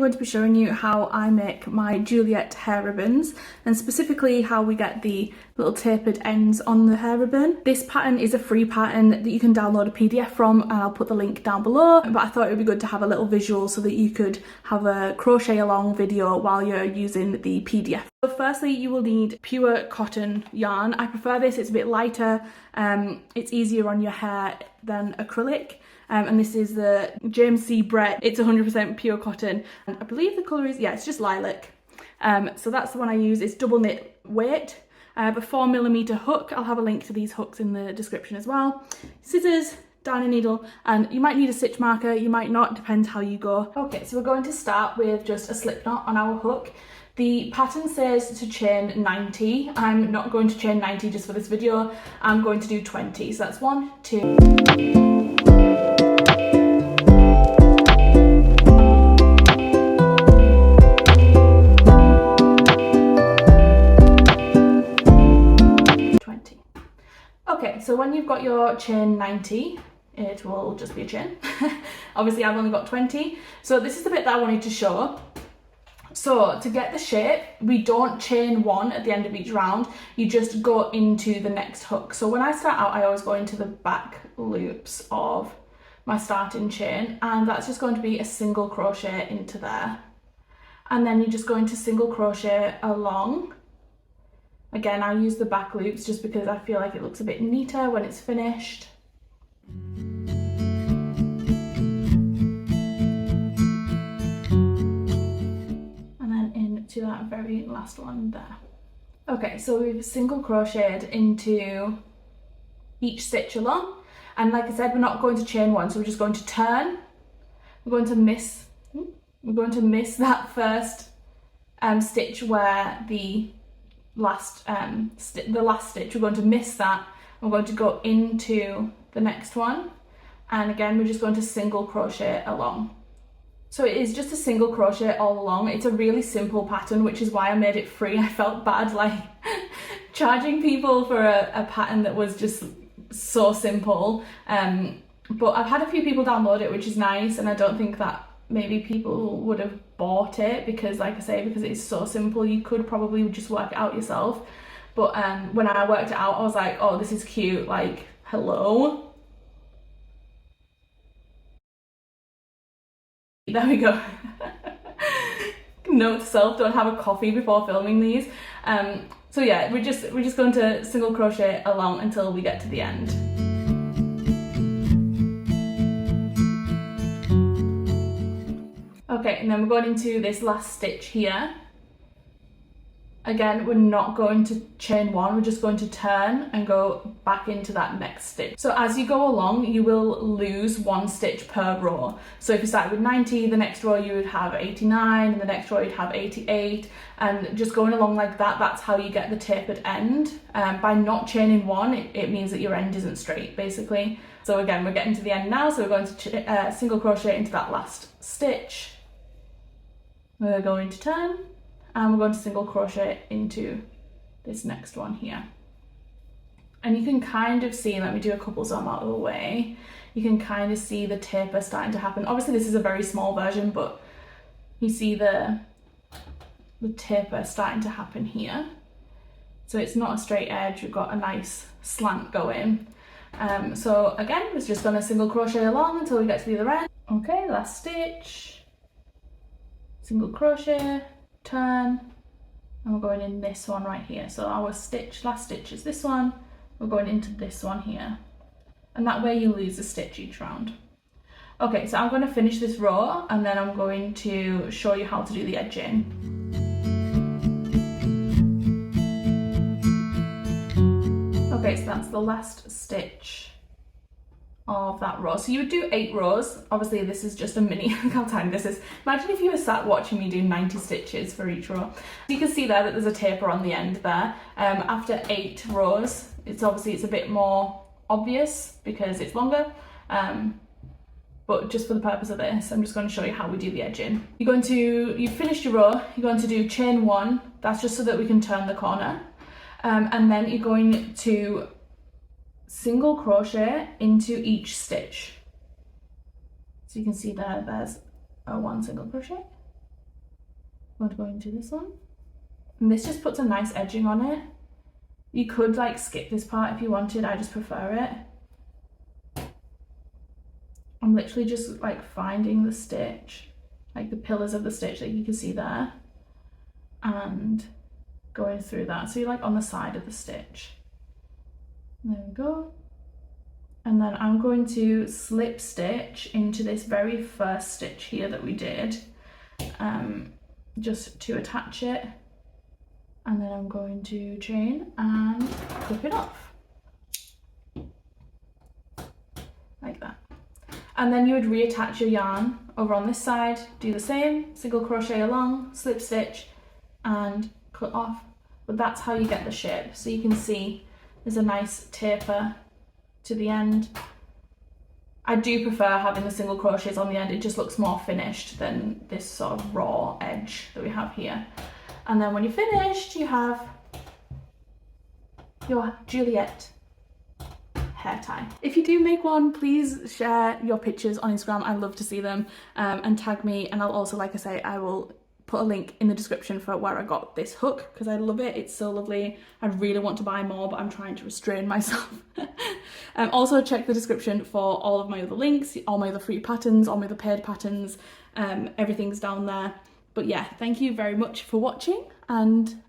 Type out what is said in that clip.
going to be showing you how I make my Juliet hair ribbons, and specifically how we get the little tapered ends on the hair ribbon. This pattern is a free pattern that you can download a PDF from, and I'll put the link down below, but I thought it would be good to have a little visual so that you could have a crochet along video while you're using the PDF. So firstly, you will need pure cotton yarn. I prefer this, it's a bit lighter, it's easier on your hair than acrylic. And this is the James C. Brett. It's 100% pure cotton. And I believe the colour is, yeah, it's just lilac. So that's the one I use. It's double knit weight. A 4mm hook. I'll have a link to these hooks in the description as well. Scissors, darning needle, and you might need a stitch marker, you might not, depends how you go. Okay, so we're going to start with just a slip knot on our hook. The pattern says to chain 90. I'm not going to chain 90 just for this video. I'm going to do 20. So that's 1, 2... Okay, so when you've got your chain 90, it will just be a chain. Obviously I've only got 20. So this is the bit that I wanted to show. So to get the shape, we don't chain 1 at the end of each round, you just go into the next hook. So when I start out, I always go into the back loops of my starting chain, and that's just going to be a single crochet into there. And then you're just going to single crochet along. Again, I use the back loops just because I feel like it looks a bit neater when it's finished. And then into that very last one there. Okay, so we've single crocheted into each stitch along. And like I said, we're not going to chain 1, so we're just going to turn. We're going to miss that first stitch where the last stitch, we're going to miss that. We're going to go into the next one, and again we're just going to single crochet along. So it is just a single crochet all along. It's a really simple pattern, which is why I made it free. I felt bad like charging people for a pattern that was just so simple, but I've had a few people download it, which is nice, and I don't think that maybe people would have bought it because, like I say, because it's so simple, you could probably just work it out yourself. But when I worked it out, I was like, oh, this is cute, like, hello. There we go. Note to self, don't have a coffee before filming these. So yeah, we're just going to single crochet along until we get to the end. Okay, and then we're going into this last stitch here. Again, we're not going to chain 1, we're just going to turn and go back into that next stitch. So as you go along, you will lose 1 stitch per row. So if you start with 90, the next row you would have 89, and the next row you'd have 88, and just going along like that, that's how you get the tapered end. By not chaining 1, it means that your end isn't straight, basically. So again, we're getting to the end now, so we're going to single crochet into that last stitch. We're going to turn, and we're going to single crochet into this next one here. And you can kind of see, let me do a couple so I'm out of the way, you can kind of see the taper starting to happen. Obviously this is a very small version, but you see the taper starting to happen here. So it's not a straight edge, we've got a nice slant going. So again, we're just going to single crochet along until we get to the other end. Okay, last stitch. Single crochet, turn, and we're going in this one right here. So our last stitch is this one, we're going into this one here. And that way you lose a stitch each round. Okay, so I'm going to finish this row, and then I'm going to show you how to do the edging. Okay, so that's the last stitch of that row. So you would do 8 rows. Obviously this is just a mini, look how tiny this is. Imagine if you were sat watching me do 90 stitches for each row. You can see there that there's a taper on the end there. After 8 rows, it's a bit more obvious because it's longer. But just for the purpose of this, I'm just going to show you how we do the edging. You've finished your row, you're going to do chain 1, that's just so that we can turn the corner. And then you're going to single crochet into each stitch. So you can see there's a 1 single crochet, going to go into this one. And this just puts a nice edging on it. You could like skip this part if you wanted, I just prefer it. I'm literally just like finding the stitch, like the pillars of the stitch that you can see there, and going through that. So you're like on the side of the stitch. There we go. And then I'm going to slip stitch into this very first stitch here that we did, just to attach it. And then I'm going to chain and clip it off. Like that. And then you would reattach your yarn over on this side, do the same, single crochet along, slip stitch and cut off. But that's how you get the shape. So you can see there's a nice taper to the end. I do prefer having the single crochets on the end. It just looks more finished than this sort of raw edge that we have here. And then when you're finished, you have your Juliet hair tie. If you do make one, please share your pictures on Instagram. I love to see them, and tag me. And I'll also, like I say, I will put a link in the description for where I got this hook because I love it. It's so lovely. I really want to buy more, but I'm trying to restrain myself. Also check the description for all of my other links, all my other free patterns, all my other paid patterns. Everything's down there. But yeah, thank you very much for watching, and